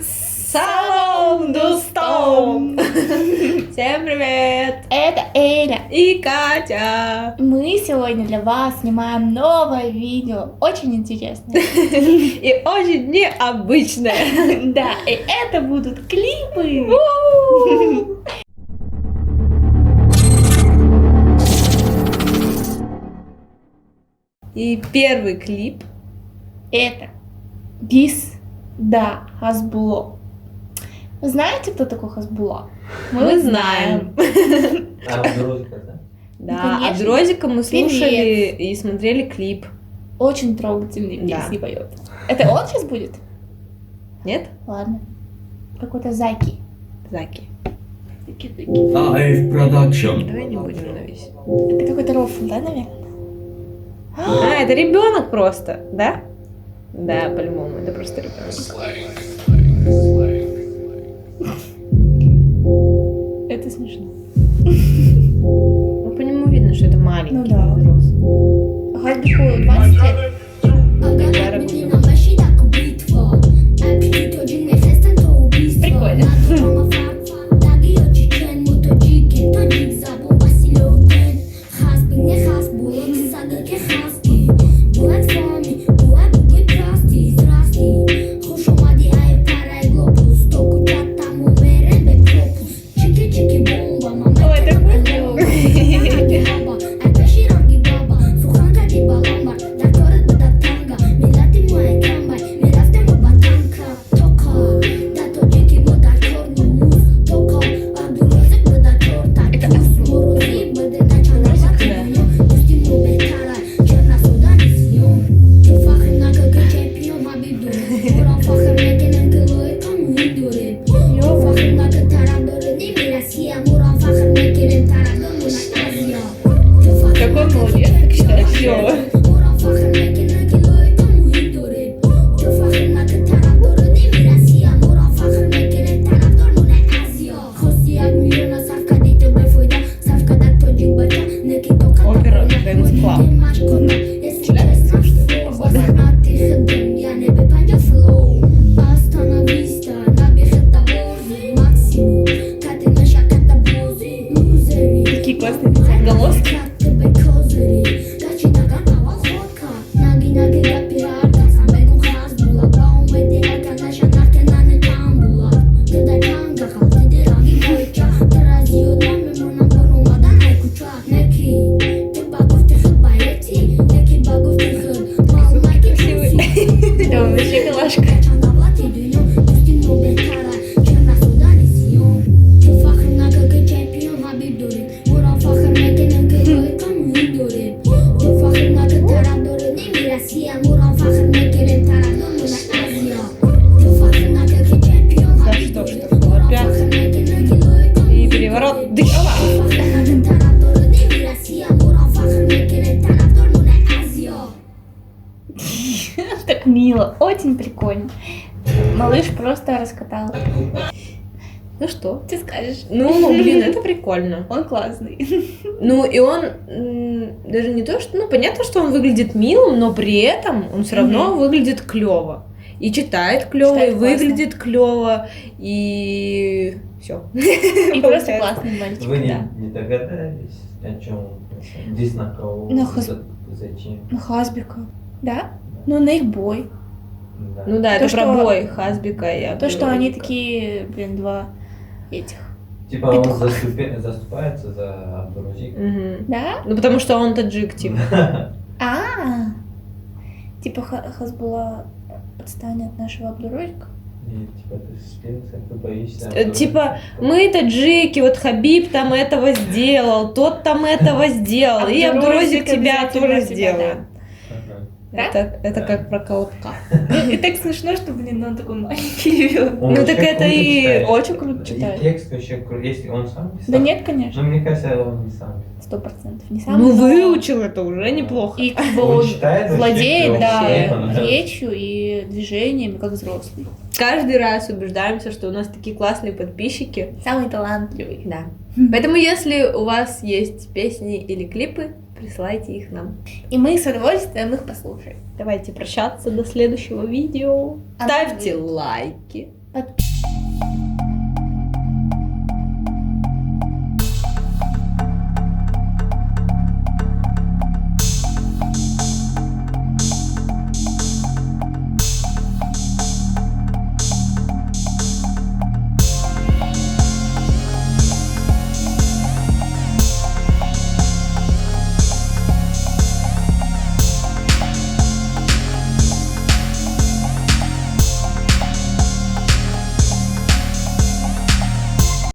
Салом Дустом! Всем привет! Это Эля. И Катя! Мы сегодня для вас снимаем новое видео, очень интересное. И очень необычное. Да, и это будут клипы. И первый клип. Это Дис да Хасбуло. Вы знаете, кто такой Хасбуло? Мы знаем. А Абдурозика, да? Да, конечно. Абдурозика мы слушали и смотрели клип. Очень трогательные Да. песни поет. Это он сейчас будет? Нет? Ладно. Какой-то Заки. Заки. Live Production. Давай не будем на весь. Это какой-то рофл, да, наверное? А, это ребенок просто, да? Да, по-любому, это просто ребенок. Это смешно. Ну, по нему видно, что это маленький. Ну да. вопрос. Хасбику 20 лет. Прикольно. Какой молодец, так считаешь? Клёво. Опера Dance Club. Такие классные голоски. Да, он вообще милашка. Да что ж такое, опять. И переворот. Дыш. Так мило, очень прикольно. Малыш просто раскатал. Ну что? Ты скажешь? Ну, блин, это прикольно. Он классный. Ну, и он даже не то, что... Ну, понятно, что он выглядит милым, но при этом он все равно выглядит клево. И читает клево, и Читает классно. выглядит клево, и все. И просто классный мальчик, Вы да. не догадались, о чем здесь на кого? На Хас- Зачем? Ну, Хасбика. Да? Ну, на их бой. Да. Ну да, То, это про что- бой Хасбика и То, что они Абдурозика. такие, блин, два этих. Типа он петуха. заступается за Абдурозик. Мгм. Да? Ну, потому что он таджик, типа. А, типа Хасбула отстань от нашего Абдурозика. И типа ты слился, ты боишься. Типа, мы таджики, вот Хабиб там этого сделал, тот там этого сделал, и Абдурозик тебя обязательно тоже тебя, сделает. Ага. Да? Это как про Колобка. И так смешно, что, блин, он такой маленький. Он Ну, так вообще это круто и читает. очень круто И читает. текст вообще круто. Если он сам писал. Да нет, конечно. Ну, мне кажется, он не сам. 100%. Не сам. Ну, но- выучил это уже неплохо. И как бы Он он читает вообще владеет, клёво. да, Да. речью и движениями, как взрослый. Каждый раз убеждаемся, что у нас такие классные подписчики. Самый талантливый. Да. Поэтому, если у вас есть песни или клипы, присылайте их нам. И мы с удовольствием их послушаем. Давайте прощаться до следующего видео. А Ставьте мы- лайки. Под-